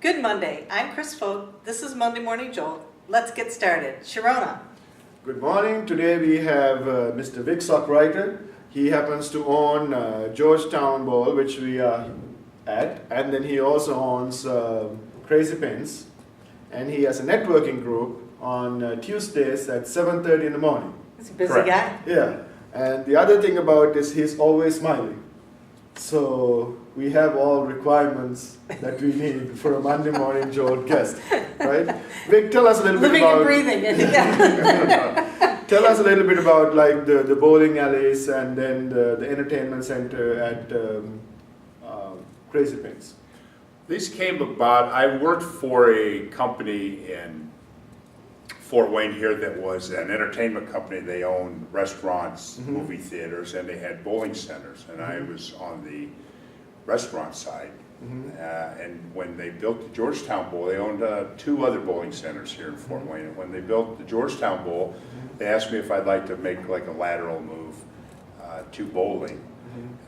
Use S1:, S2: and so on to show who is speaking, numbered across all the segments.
S1: Good Monday. I'm Chris Fogt. This is Monday Morning Jolt. Let's get started. Sharona.
S2: Good morning. Today we have Mr. Vic Sockrider. He happens to own Georgetown Bowl, which we are at, and then he also owns Crazy Pinz, and he has a networking group on Tuesdays at 7:30 in the morning.
S1: He's a busy
S3: Correct.
S1: guy.
S2: Yeah, and the other thing about this, he's always smiling. So we have all requirements that we need for a Monday morning Jolt guest, right? Vic, tell us a little
S1: Living
S2: bit about.
S1: and breathing. Yeah.
S2: Tell us a little bit about like the bowling alleys and then the entertainment center at Crazy Pinz.
S3: These came about, I worked for a company in Fort Wayne here that was an entertainment company. They owned restaurants, movie theaters, and they had bowling centers. And I was on the restaurant side. And when they built the Georgetown Bowl, they owned two other bowling centers here in Fort Wayne. And when they built the Georgetown Bowl, they asked me if I'd like to make like a lateral move to bowling.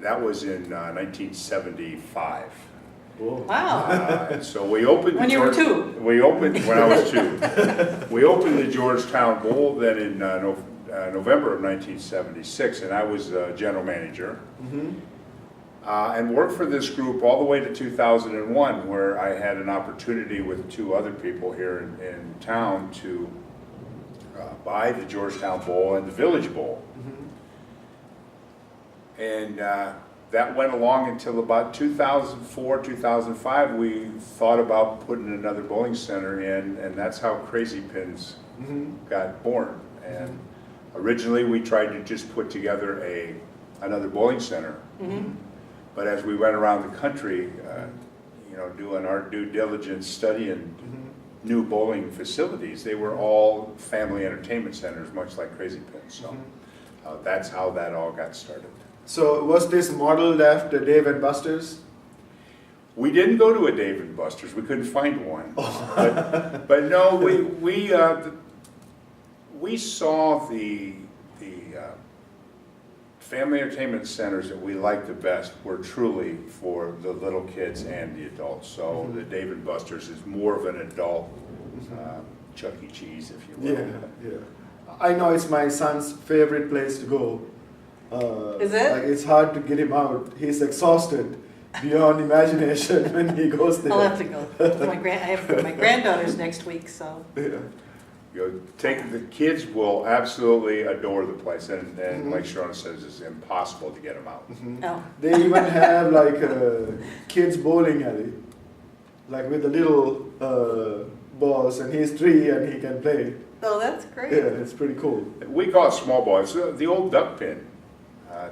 S3: That was in 1975.
S2: Cool.
S1: Wow.
S3: And so we opened.
S1: When you were two.
S3: We opened when I was 2. We opened the Georgetown Bowl then in November of 1976, and I was general manager. And worked for this group all the way to 2001, where I had an opportunity with 2 other people here in town to buy the Georgetown Bowl and the Village Bowl. And that went along until about 2004, 2005. We thought about putting another bowling center in, and that's how Crazy Pinz got born. And originally we tried to just put together another bowling center. But as we went around the country, doing our due diligence, studying new bowling facilities, they were all family entertainment centers, much like Crazy Pinz. So that's how that all got started.
S2: So was this modeled after Dave and Buster's?
S3: We didn't go to a Dave & Buster's. We couldn't find one. But no, we saw the family entertainment centers that we liked the best were truly for the little kids and the adults. So the Dave & Buster's is more of an adult Chuck E. Cheese, if you will.
S2: Yeah. I know it's my son's favorite place to go.
S1: Is it?
S2: Like it's hard to get him out. He's exhausted beyond imagination when he goes there.
S1: I'll have to go. I have my granddaughters next week, so.
S2: Yeah.
S3: The kids will absolutely adore the place, and like Sharon says, it's impossible to get them out.
S1: Oh.
S2: They even have like a kids bowling alley, like with the little balls, and he's 3 and he can play.
S1: Oh, that's great.
S2: Yeah, it's pretty cool.
S3: We call it small ball. It's the old duck pin.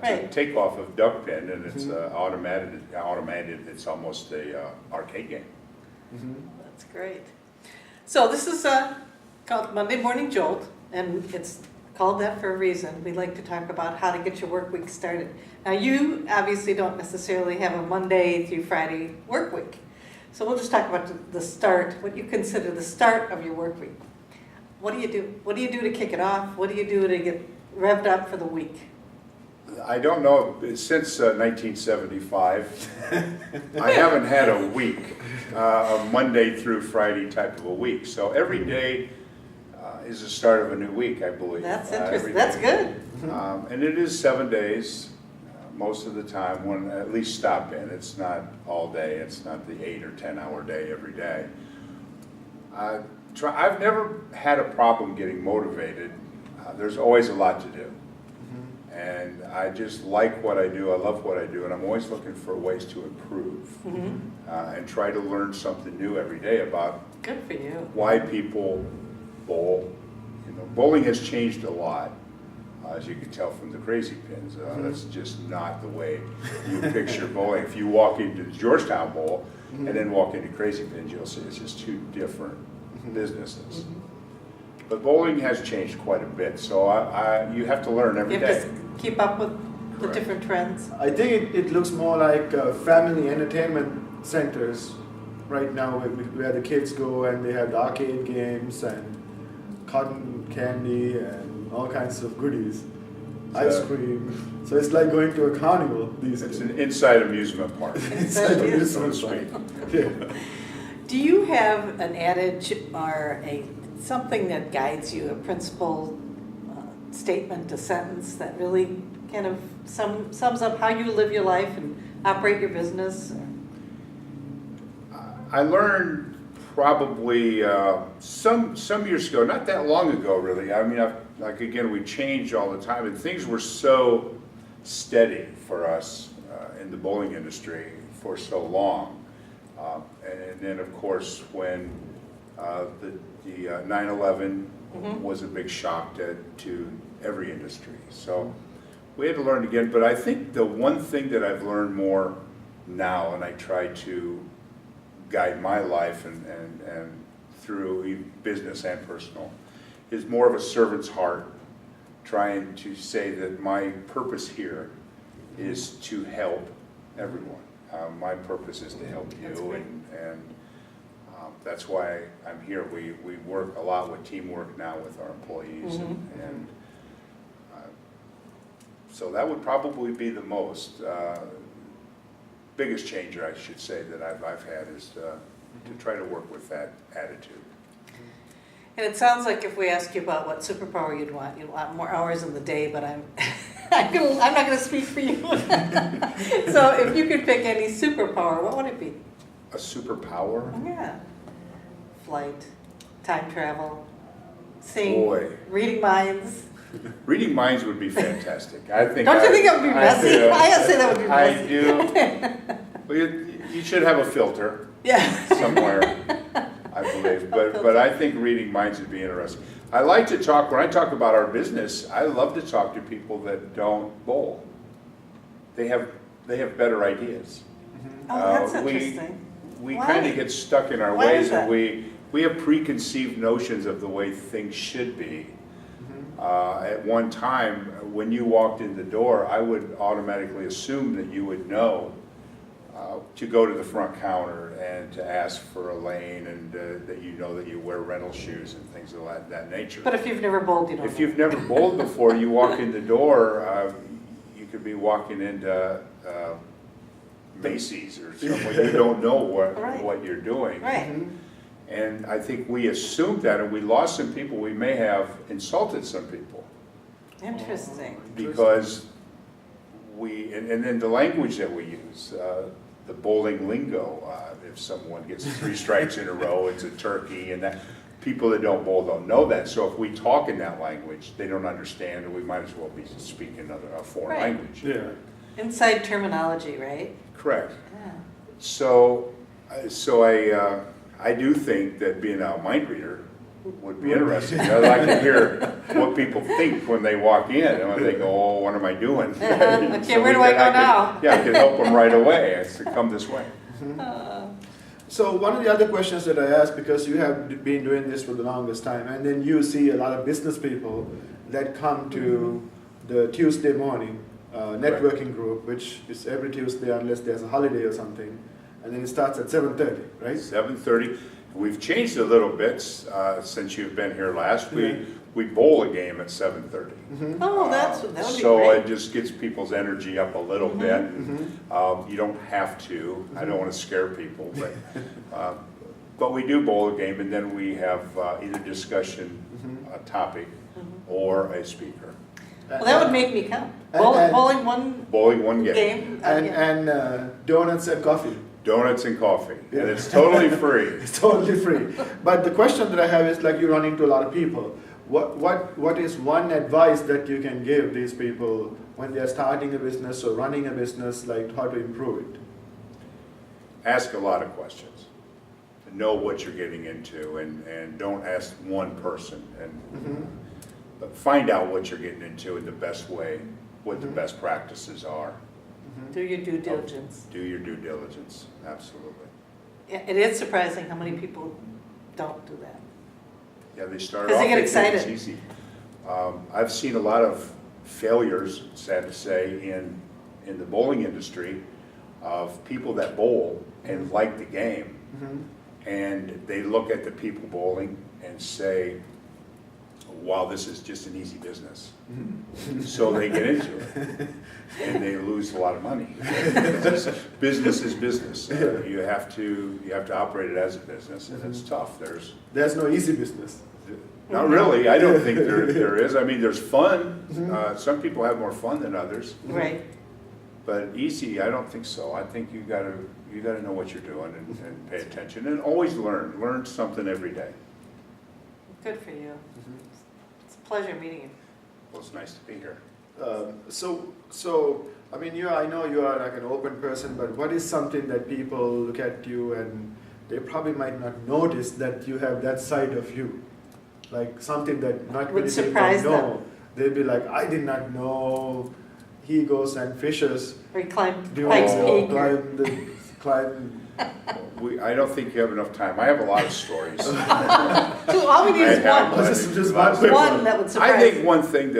S1: Right.
S3: Take off of duck pin, and it's automated. It's almost a arcade game.
S1: That's great. So this is called Monday Morning Jolt, and it's called that for a reason. We like to talk about how to get your work week started. Now you obviously don't necessarily have a Monday through Friday work week. So we'll just talk about the start, what you consider the start of your work week. What do you do? What do you do to kick it off? What do you do to get revved up for the week?
S3: I don't know, since 1975, I haven't had a week, a Monday through Friday type of a week. So every day is the start of a new week, I believe.
S1: That's interesting. That's good.
S3: And it is 7 days, most of the time, when at least stop in. It's not all day. It's not the 8 or 10 hour day every day. I've never had a problem getting motivated. There's always a lot to do. And I just like what I do, I love what I do, and I'm always looking for ways to improve and try to learn something new every day about
S1: Good for you.
S3: why people bowl. Bowling has changed a lot, as you can tell from the Crazy Pinz. That's just not the way you picture bowling. If you walk into the Georgetown Bowl and then walk into Crazy Pinz, you'll see it's just 2 different businesses. But bowling has changed quite a bit, so you have to learn every
S1: You
S3: day.
S1: have to keep up with the
S3: Correct.
S1: different trends.
S2: I think it looks more like family entertainment centers right now, where the kids go and they have the arcade games and cotton candy and all kinds of goodies, ice cream. So it's like going to a carnival these days.
S3: It's an inside amusement park.
S2: Inside
S1: Inside
S2: the
S3: so to
S2: amusement
S3: speak.
S2: park. Yeah.
S1: Do you have an adage or something that guides you, a principle, statement, a sentence that really kind of sums up how you live your life and operate your business?
S3: I learned probably some years ago, not that long ago really. I mean, like again, we change all the time, and things were so steady for us in the bowling industry for so long. And then of course when the 9/11 was a big shock to every industry. So we had to learn again, but I think the one thing that I've learned more now, and I try to guide my life and through business and personal, is more of a servant's heart, trying to say that my purpose here is to help everyone. My purpose is to help you, and that's why I'm here. We work a lot with teamwork now with our employees, and so that would probably be the biggest changer, I should say, that I've had, is to try to work with that attitude.
S1: And it sounds like if we ask you about what superpower you'd want more hours in the day, but I'm not going to speak for you. So if you could pick any superpower, what would it be?
S3: A superpower?
S1: Yeah. Flight, time travel, seeing,
S3: Boy.
S1: reading minds.
S3: Reading minds would be fantastic. I think.
S1: Don't you think that would be messy? I say that would be messy.
S3: I do. Well, you should have a filter.
S1: Yeah.
S3: Somewhere, I believe. But I think reading minds would be interesting. I like to talk, when I talk about our business, I love to talk to people that don't bowl. They have better ideas.
S1: Oh, that's interesting.
S3: We
S1: Why?
S3: kind of get stuck in our
S1: Why
S3: ways,
S1: is that?
S3: and we have preconceived notions of the way things should be. At one time, when you walked in the door, I would automatically assume that you would know to go to the front counter and to ask for a lane, and that you know that you wear rental shoes and things of that nature.
S1: But if you've never bowled, you don't
S3: If
S1: know.
S3: you've never bowled before, you walk in the door, you could be walking into Macy's or somewhere. You don't know what you're doing.
S1: Right.
S3: And I think we assumed that, and we lost some people. We may have insulted some people.
S1: Interesting.
S3: Because and then the language that we use, the bowling lingo, if someone gets 3 strikes in a row, it's a turkey, and that people that don't bowl don't know that. So if we talk in that language, they don't understand, and we might as well be speaking a foreign
S1: Right.
S3: language.
S2: Yeah.
S1: Inside terminology, right?
S3: Correct.
S1: Yeah.
S3: So I do think that being a mind reader would be interesting. I'd like to hear what people think when they walk in, and when they go, "Oh, what am I doing?"
S1: Okay, where do I go now?
S3: Yeah, I can help them right away. I said, "Come this way."
S2: So one of the other questions that I asked, because you have been doing this for the longest time, and then you see a lot of business people that come to the Tuesday morning networking group, which is every Tuesday unless there's a holiday or something, and then it starts at 7:30, right?
S3: 7:30. We've changed a little bit since you've been here last. We bowl a game at 7:30.
S1: Oh, that would be
S3: So
S1: great.
S3: it just gets people's energy up a little bit. You don't have to. I don't want to scare people, but we do bowl a game, and then we have either discussion, a topic, or a speaker.
S1: Well, that would make me come.
S2: And-
S1: Bowling one
S3: game.
S1: game.
S2: And donuts and coffee.
S3: Donuts and coffee, and it's totally free.
S2: It's totally free. But the question that I have is, like, you run into a lot of people. What is one advice that you can give these people when they're starting a business or running a business, like how to improve it?
S3: Ask a lot of questions. Know what you're getting into, and don't ask one person. But find out what you're getting into in the best way, what the best practices are.
S1: Do your due diligence.
S3: Do your due diligence, absolutely.
S1: Yeah, it is surprising how many people don't do that.
S3: Yeah, they start
S1: 'Cause
S3: off,
S1: they get
S3: think it's
S1: excited.
S3: easy. I've seen a lot of failures, sad to say, in the bowling industry, of people that bowl and like the game, and they look at the people bowling and say, while this is just an easy business. So they get into it, and they lose a lot of money. Business is business. You have to operate it as a business, and it's tough.
S2: There's no easy business.
S3: Not really. I don't think there is. I mean, there's fun. Some people have more fun than others.
S1: Right.
S3: But easy, I don't think so. I think you gotta know what you're doing and pay attention and always learn. Learn something every day.
S1: Good for you. It's a pleasure meeting you.
S3: Well, it's nice to be here.
S2: So I mean, I know you are like an open person, but what is something that people look at you and they probably might not notice that you have that side of you? Like something that not
S1: Would
S2: many people
S1: surprise
S2: know.
S1: them.
S2: They'd be like, I did not know he goes and fishes.
S1: Or you climb
S2: Do
S1: Pikes
S2: all
S1: Peak. or-
S2: climb.
S3: I don't think you have enough time. I have a lot of stories.
S1: So all we need is
S3: I have
S1: one.
S2: Just one quick
S1: One that would surprise
S3: I think
S1: you.
S3: one thing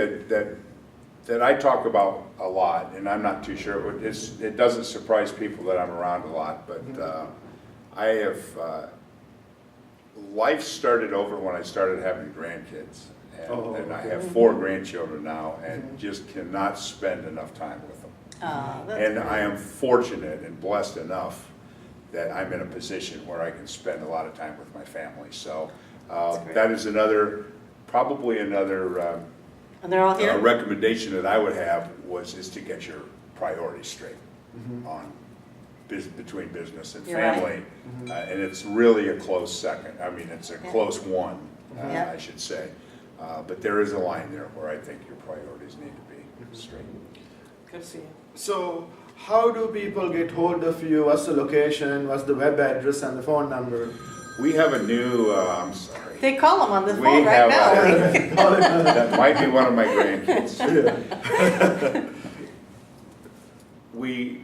S3: that I talk about a lot, and I'm not too sure, but it doesn't surprise people that I'm around a lot, but I have, life started over when I started having grandkids. And I have 4 grandchildren now and just cannot spend enough time with them.
S1: That's
S3: And
S1: great.
S3: I am fortunate and blessed enough that I'm in a position where I can spend a lot of time with my family. So
S1: great.
S3: that is probably another
S1: And they're all here?
S3: recommendation that I would have is to get your priorities straight on between business and
S1: You're right.
S3: family. And it's really a close second. I mean, it's a close one,
S1: Yeah.
S3: I should say. But there is a line there where I think your priorities need to be straight.
S1: Good to see you.
S2: So how do people get hold of you? What's the location? What's the web address and the phone number?
S3: We have a new, I'm sorry.
S1: They call them on the
S3: We
S1: phone right now.
S3: have that might be one of my grandkids. We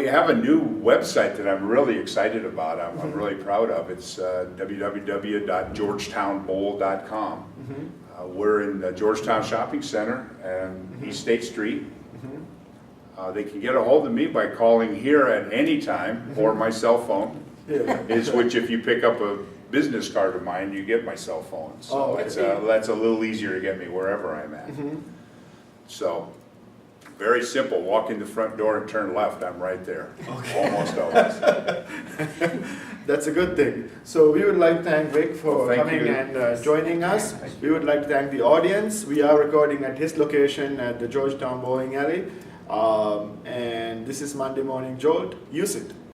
S3: have a new website that I'm really excited about. I'm really proud of. It's www.georgetownbowl.com. We're in the Georgetown Shopping Center and East State Street. They can get a hold of me by calling here at any time or my cell phone. Which if you pick up a business card of mine, you get my cell phone. So that's a little easier to get me wherever I'm at. So very simple. Walk in the front door and turn left. I'm right there. Almost always.
S2: That's a good thing. So we would like to thank Vic for
S3: Thank
S2: coming
S3: you.
S2: and joining us.
S3: Thank
S2: We would like to thank the audience. We are recording at his location at the Georgetown Bowling Alley. And this is Monday Morning Jolt. Use it.